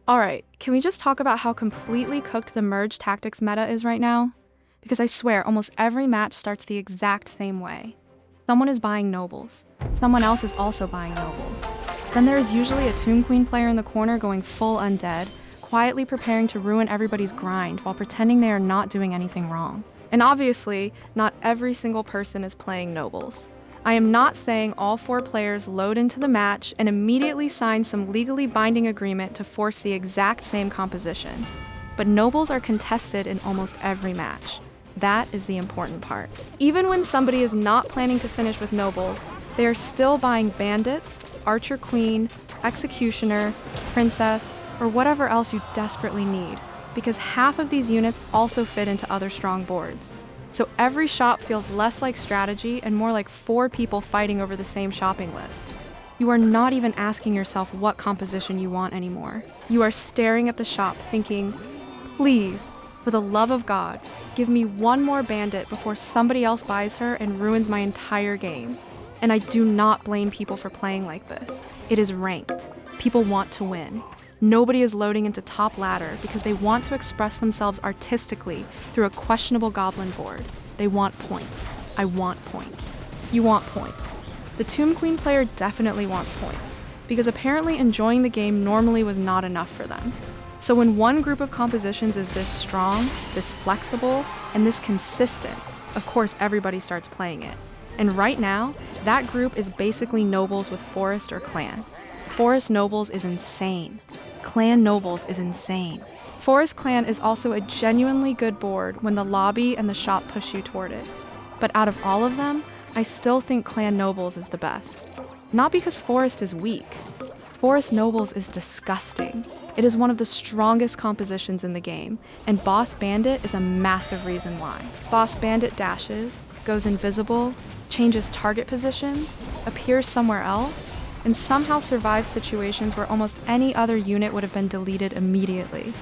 Alright, can we just talk about how completely cooked the merge tactics meta is right now? Because I swear, almost every match starts the exact same way. Someone is buying nobles. Someone else is also buying nobles. Then there is usually a Tomb Queen player in the corner going full undead, quietly preparing to ruin everybody's grind while pretending they are not doing anything wrong. And obviously, not every single person is playing nobles. I am not saying all 4 players load into the match and immediately sign some legally binding agreement to force the exact same composition. But nobles are contested in almost every match. That is the important part. Even when somebody is not planning to finish with nobles, they are still buying bandits, archer queen, executioner, princess, or whatever else you desperately need, because half of these units also fit into other strong boards. So every shop feels less like strategy and more like 4 people fighting over the same shopping list. You are not even asking yourself what composition you want anymore. You are staring at the shop thinking, please, for the love of God, give me one more bandit before somebody else buys her and ruins my entire game. And I do not blame people for playing like this. It is ranked. People want to win. Nobody is loading into top ladder because they want to express themselves artistically through a questionable goblin board. They want points. I want points. You want points. The Tomb Queen player definitely wants points, because apparently enjoying the game normally was not enough for them. So when one group of compositions is this strong, this flexible, and this consistent, of course everybody starts playing it. And right now, that group is basically nobles with forest or clan. Forest nobles is insane. Clan nobles is insane. Forest clan is also a genuinely good board when the lobby and the shop push you toward it. But out of all of them, I still think clan nobles is the best. Not because forest is weak. Forest nobles is disgusting. It is one of the strongest compositions in the game, and Boss Bandit is a massive reason why. Boss Bandit dashes, goes invisible, changes target positions, appears somewhere else, and somehow survives situations where almost any other unit would have been deleted immediately.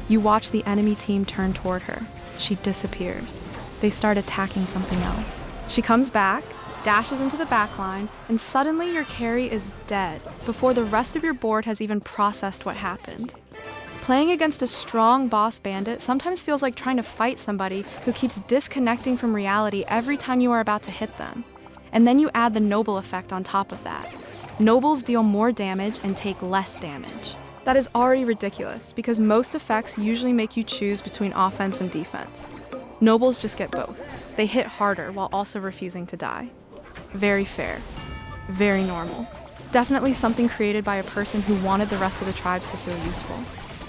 You watch the enemy team turn toward her. She disappears. They start attacking something else. She comes back, dashes into the backline, and suddenly your carry is dead before the rest of your board has even processed what happened. Playing against a strong boss bandit sometimes feels like trying to fight somebody who keeps disconnecting from reality every time you are about to hit them. And then you add the noble effect on top of that. Nobles deal more damage and take less damage. That is already ridiculous because most effects usually make you choose between offense and defense. Nobles just get both. They hit harder while also refusing to die. Very fair. Very normal. Definitely something created by a person who wanted the rest of the tribes to feel useful.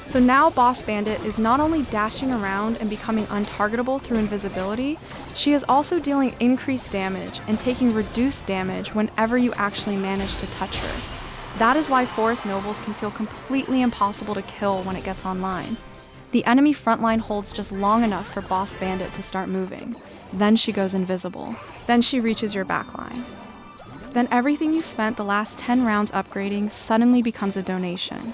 So now Boss Bandit is not only dashing around and becoming untargetable through invisibility, she is also dealing increased damage and taking reduced damage whenever you actually manage to touch her. That is why Forest Nobles can feel completely impossible to kill when it gets online. The enemy frontline holds just long enough for Boss Bandit to start moving. Then she goes invisible. Then she reaches your backline. Then everything you spent the last 10 rounds upgrading suddenly becomes a donation.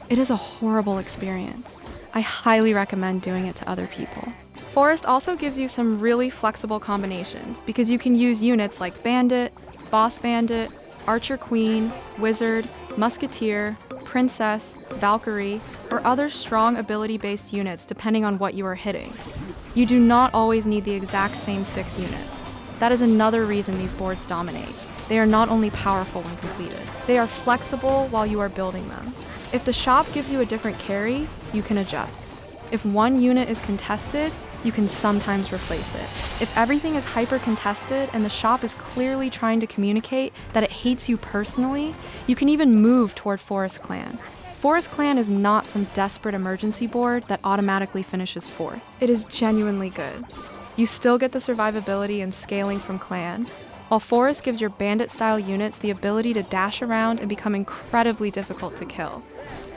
It is a horrible experience. I highly recommend doing it to other people. Forest also gives you some really flexible combinations because you can use units like Bandit, Boss Bandit, Archer Queen, Wizard, Musketeer, Princess, Valkyrie, or other strong ability-based units depending on what you are hitting. You do not always need the exact same 6 units. That is another reason these boards dominate. They are not only powerful when completed, they are flexible while you are building them. If the shop gives you a different carry, you can adjust. If one unit is contested, you can sometimes replace it. If everything is hyper-contested and the shop is clearly trying to communicate that it hates you personally, you can even move toward Forest Clan. Forest Clan is not some desperate emergency board that automatically finishes 4th. It is genuinely good. You still get the survivability and scaling from Clan, while Forest gives your bandit-style units the ability to dash around and become incredibly difficult to kill.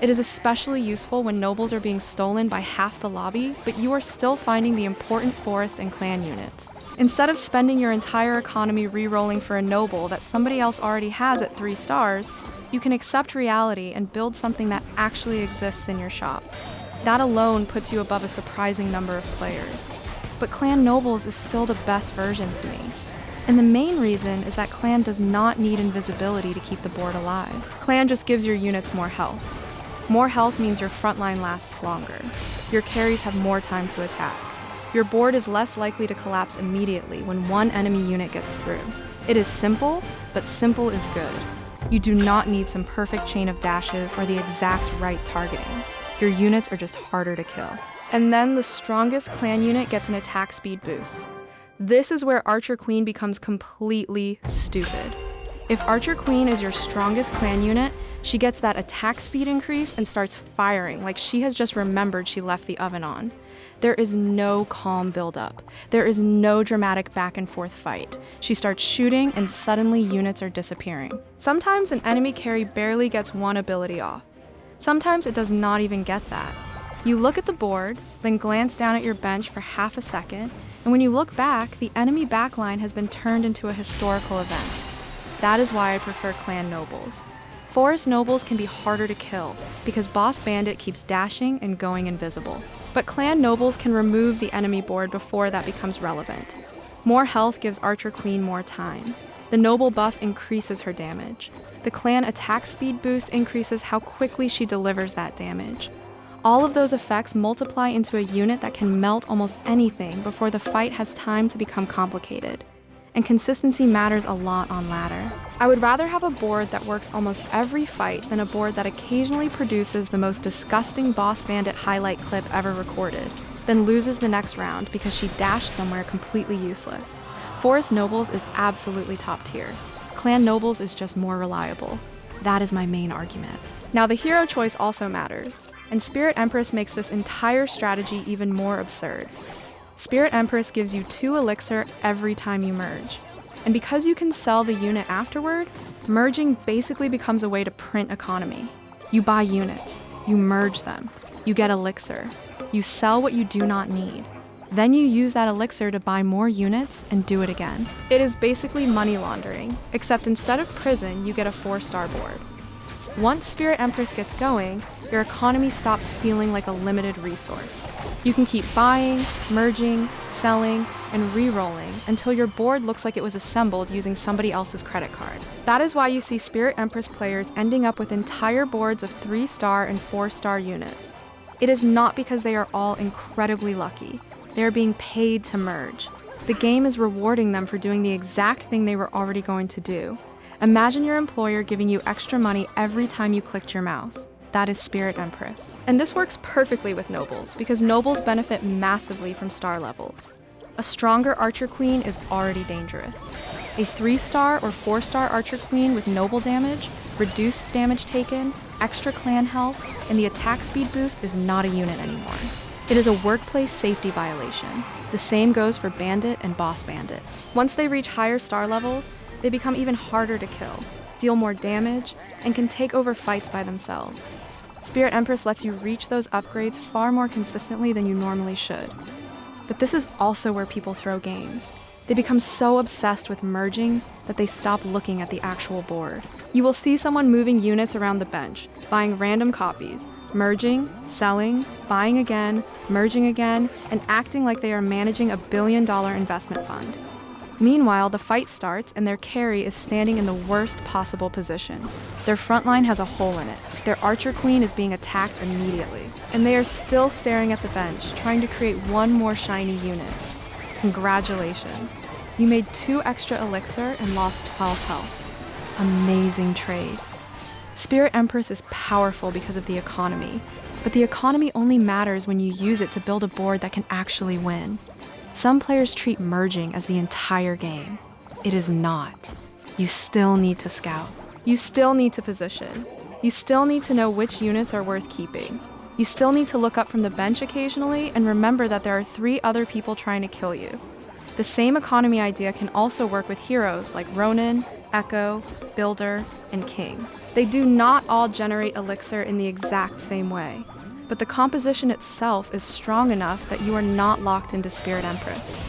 It is especially useful when nobles are being stolen by half the lobby, but you are still finding the important Forest and Clan units. Instead of spending your entire economy re-rolling for a noble that somebody else already has at 3 stars, you can accept reality and build something that actually exists in your shop. That alone puts you above a surprising number of players. But Clan Nobles is still the best version to me. And the main reason is that Clan does not need invisibility to keep the board alive. Clan just gives your units more health. More health means your front line lasts longer. Your carries have more time to attack. Your board is less likely to collapse immediately when one enemy unit gets through. It is simple, but simple is good. You do not need some perfect chain of dashes or the exact right targeting. Your units are just harder to kill. And then the strongest clan unit gets an attack speed boost. This is where Archer Queen becomes completely stupid. If Archer Queen is your strongest clan unit, she gets that attack speed increase and starts firing like she has just remembered she left the oven on. There is no calm buildup. There is no dramatic back and forth fight. She starts shooting and suddenly units are disappearing. Sometimes an enemy carry barely gets one ability off. Sometimes it does not even get that. You look at the board, then glance down at your bench for half a second, and when you look back, the enemy backline has been turned into a historical event. That is why I prefer clan nobles. Forest nobles can be harder to kill because Boss Bandit keeps dashing and going invisible. But clan nobles can remove the enemy board before that becomes relevant. More health gives Archer Queen more time. The noble buff increases her damage. The clan attack speed boost increases how quickly she delivers that damage. All of those effects multiply into a unit that can melt almost anything before the fight has time to become complicated. And consistency matters a lot on ladder. I would rather have a board that works almost every fight than a board that occasionally produces the most disgusting Boss Bandit highlight clip ever recorded, then loses the next round because she dashed somewhere completely useless. Forest Nobles is absolutely top tier. Clan Nobles is just more reliable. That is my main argument. Now the hero choice also matters, and Spirit Empress makes this entire strategy even more absurd. Spirit Empress gives you 2 elixir every time you merge. And because you can sell the unit afterward, merging basically becomes a way to print economy. You buy units, you merge them, you get elixir, you sell what you do not need. Then you use that elixir to buy more units and do it again. It is basically money laundering, except instead of prison, you get a 4-star board. Once Spirit Empress gets going, your economy stops feeling like a limited resource. You can keep buying, merging, selling, and re-rolling until your board looks like it was assembled using somebody else's credit card. That is why you see Spirit Empress players ending up with entire boards of 3-star and 4-star units. It is not because they are all incredibly lucky. They are being paid to merge. The game is rewarding them for doing the exact thing they were already going to do. Imagine your employer giving you extra money every time you clicked your mouse. That is Spirit Empress. And this works perfectly with nobles, because nobles benefit massively from star levels. A stronger Archer Queen is already dangerous. A 3-star or 4-star Archer Queen with noble damage, reduced damage taken, extra clan health, and the attack speed boost is not a unit anymore. It is a workplace safety violation. The same goes for Bandit and Boss Bandit. Once they reach higher star levels, they become even harder to kill, deal more damage, and can take over fights by themselves. Spirit Empress lets you reach those upgrades far more consistently than you normally should. But this is also where people throw games. They become so obsessed with merging that they stop looking at the actual board. You will see someone moving units around the bench, buying random copies, merging, selling, buying again, merging again, and acting like they are managing a $1 billion investment fund. Meanwhile, the fight starts and their carry is standing in the worst possible position. Their front line has a hole in it. Their Archer Queen is being attacked immediately. And they are still staring at the bench, trying to create one more shiny unit. Congratulations. You made 2 extra elixir and lost 12 health. Amazing trade. Spirit Empress is powerful because of the economy, but the economy only matters when you use it to build a board that can actually win. Some players treat merging as the entire game. It is not. You still need to scout. You still need to position. You still need to know which units are worth keeping. You still need to look up from the bench occasionally and remember that there are 3 other people trying to kill you. The same economy idea can also work with heroes like Ronin, Echo, Builder, and King. They do not all generate elixir in the exact same way, but the composition itself is strong enough that you are not locked into Spirit Empress.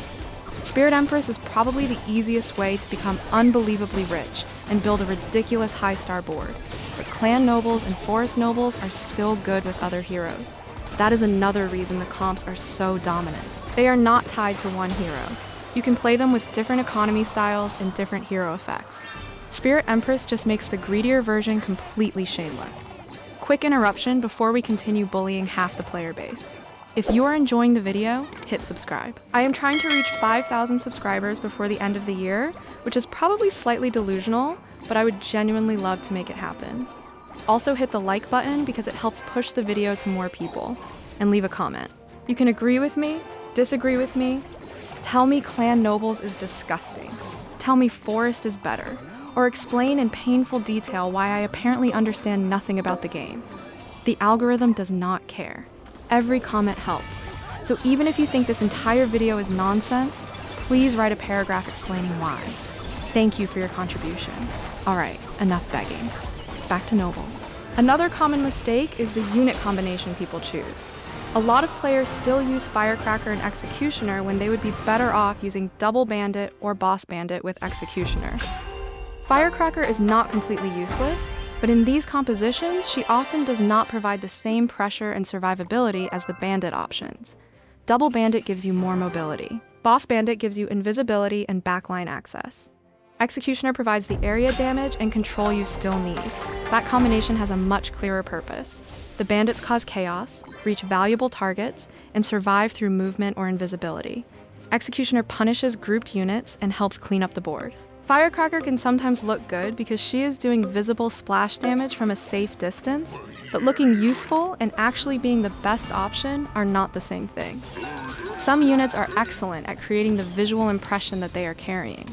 Spirit Empress is probably the easiest way to become unbelievably rich and build a ridiculous high-star board, but Clan Nobles and Forest Nobles are still good with other heroes. That is another reason the comps are so dominant. They are not tied to one hero. You can play them with different economy styles and different hero effects. Spirit Empress just makes the greedier version completely shameless. Quick interruption before we continue bullying half the player base. If you are enjoying the video, hit subscribe. I am trying to reach 5,000 subscribers before the end of the year, which is probably slightly delusional, but I would genuinely love to make it happen. Also hit the like button because it helps push the video to more people, and leave a comment. You can agree with me, disagree with me, tell me Clan Nobles is disgusting, tell me Forest is better, or explain in painful detail why I apparently understand nothing about the game. The algorithm does not care. Every comment helps. So even if you think this entire video is nonsense, please write a paragraph explaining why. Thank you for your contribution. Alright, enough begging. Back to Nobles. Another common mistake is the unit combination people choose. A lot of players still use Firecracker and Executioner when they would be better off using Double Bandit or Boss Bandit with Executioner. Firecracker is not completely useless, but in these compositions, she often does not provide the same pressure and survivability as the Bandit options. Double Bandit gives you more mobility. Boss Bandit gives you invisibility and backline access. Executioner provides the area damage and control you still need. That combination has a much clearer purpose. The bandits cause chaos, reach valuable targets, and survive through movement or invisibility. Executioner punishes grouped units and helps clean up the board. Firecracker can sometimes look good because she is doing visible splash damage from a safe distance, but looking useful and actually being the best option are not the same thing. Some units are excellent at creating the visual impression that they are carrying.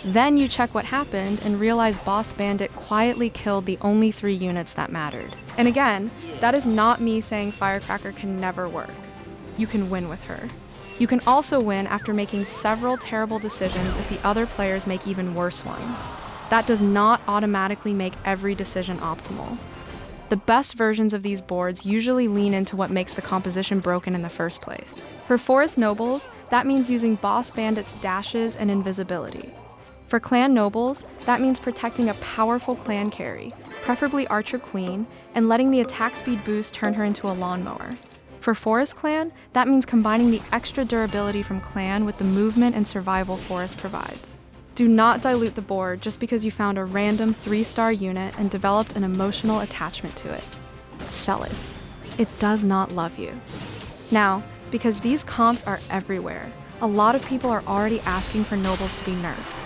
Then you check what happened and realize Boss Bandit quietly killed the only 3 units that mattered. And again, that is not me saying Firecracker can never work. You can win with her. You can also win after making several terrible decisions if the other players make even worse ones. That does not automatically make every decision optimal. The best versions of these boards usually lean into what makes the composition broken in the first place. For Forest Nobles, that means using Boss Bandit's dashes and invisibility. For Clan Nobles, that means protecting a powerful clan carry, preferably Archer Queen, and letting the attack speed boost turn her into a lawnmower. For Forest Clan, that means combining the extra durability from Clan with the movement and survival Forest provides. Do not dilute the board just because you found a random 3-star unit and developed an emotional attachment to it. Sell it. It does not love you. Now, because these comps are everywhere, a lot of people are already asking for Nobles to be nerfed.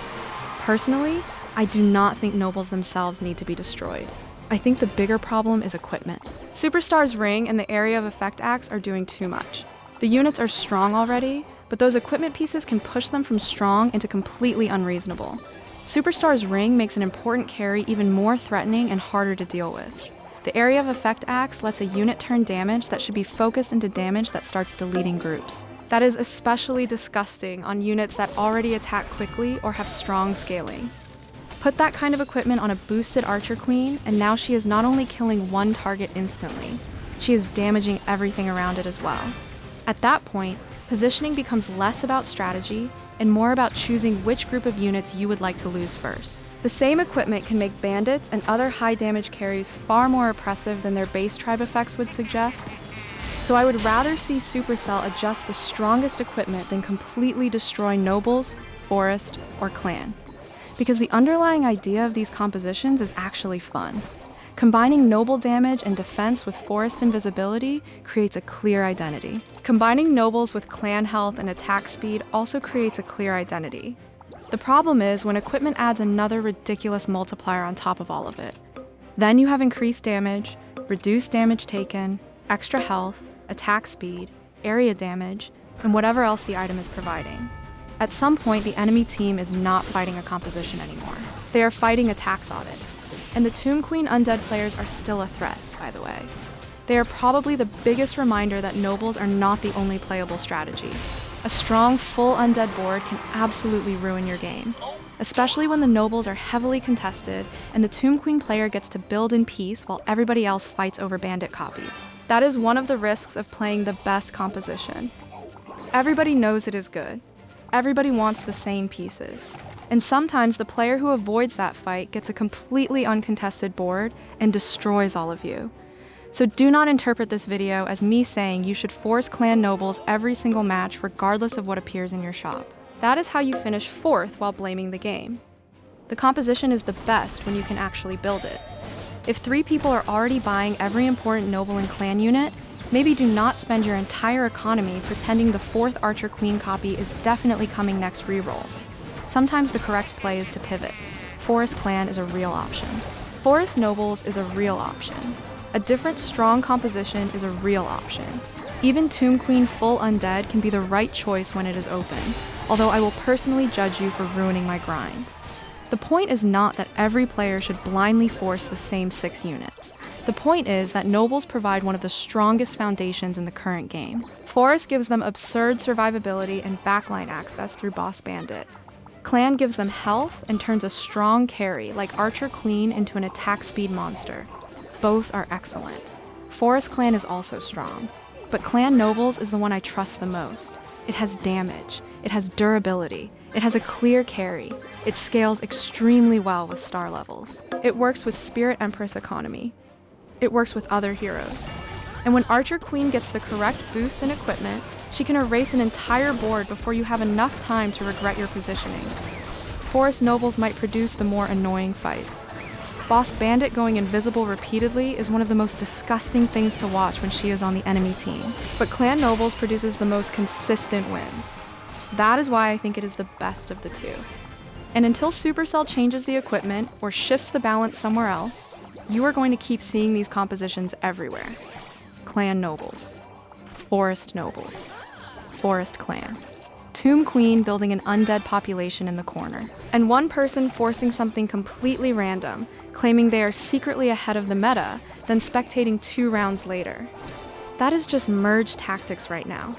Personally, I do not think Nobles themselves need to be destroyed. I think the bigger problem is equipment. Superstar's Ring and the Area of Effect Axe are doing too much. The units are strong already, but those equipment pieces can push them from strong into completely unreasonable. Superstar's Ring makes an important carry even more threatening and harder to deal with. The Area of Effect Axe lets a unit turn damage that should be focused into damage that starts deleting groups. That is especially disgusting on units that already attack quickly or have strong scaling. Put that kind of equipment on a boosted Archer Queen, and now she is not only killing one target instantly, she is damaging everything around it as well. At that point, positioning becomes less about strategy and more about choosing which group of units you would like to lose first. The same equipment can make bandits and other high damage carries far more oppressive than their base tribe effects would suggest. So I would rather see Supercell adjust the strongest equipment than completely destroy Nobles, Forest, or Clan. Because the underlying idea of these compositions is actually fun. Combining Noble damage and defense with Forest invisibility creates a clear identity. Combining Nobles with Clan health and attack speed also creates a clear identity. The problem is when equipment adds another ridiculous multiplier on top of all of it. Then you have increased damage, reduced damage taken, extra health, attack speed, area damage, and whatever else the item is providing. At some point, the enemy team is not fighting a composition anymore. They are fighting attacks on it. And the Tomb Queen Undead players are still a threat, by the way. They are probably the biggest reminder that Nobles are not the only playable strategy. A strong, full Undead board can absolutely ruin your game, especially when the Nobles are heavily contested and the Tomb Queen player gets to build in peace while everybody else fights over bandit copies. That is one of the risks of playing the best composition. Everybody knows it is good. Everybody wants the same pieces. And sometimes the player who avoids that fight gets a completely uncontested board and destroys all of you. So do not interpret this video as me saying you should force Clan Nobles every single match regardless of what appears in your shop. That is how you finish 4th while blaming the game. The composition is the best when you can actually build it. If 3 people are already buying every important noble and clan unit, maybe do not spend your entire economy pretending the 4th Archer Queen copy is definitely coming next reroll. Sometimes the correct play is to pivot. Forest Clan is a real option. Forest Nobles is a real option. A different strong composition is a real option. Even Tomb Queen full undead can be the right choice when it is open, although I will personally judge you for ruining my grind. The point is not that every player should blindly force the same 6 units. The point is that nobles provide one of the strongest foundations in the current game. Forest gives them absurd survivability and backline access through Boss Bandit. Clan gives them health and turns a strong carry like Archer Queen into an attack speed monster. Both are excellent. Forest Clan is also strong, but Clan Nobles is the one I trust the most. It has damage, it has durability, it has a clear carry, it scales extremely well with star levels. It works with Spirit Empress economy. It works with other heroes. And when Archer Queen gets the correct boost and equipment, she can erase an entire board before you have enough time to regret your positioning. Forest Nobles might produce the more annoying fights. Boss Bandit going invisible repeatedly is one of the most disgusting things to watch when she is on the enemy team. But Clan Nobles produces the most consistent wins. That is why I think it is the best of the two. And until Supercell changes the equipment or shifts the balance somewhere else, you are going to keep seeing these compositions everywhere. Clan Nobles. Forest Nobles. Forest Clan. Tomb Queen building an undead population in the corner. And one person forcing something completely random, claiming they are secretly ahead of the meta, then spectating 2 rounds later. That is just merge tactics right now.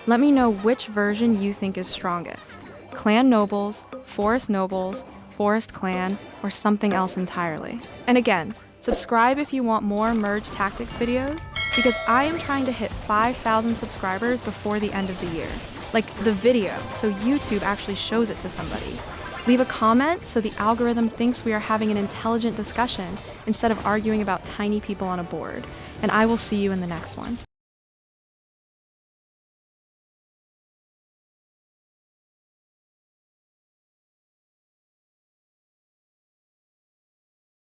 Let me know which version you think is strongest. Clan Nobles, Forest Nobles, Forest Clan, or something else entirely. And again, subscribe if you want more merge tactics videos, because I am trying to hit 5,000 subscribers before the end of the year. Like the video, so YouTube actually shows it to somebody. Leave a comment so the algorithm thinks we are having an intelligent discussion instead of arguing about tiny people on a board. And I will see you in the next one.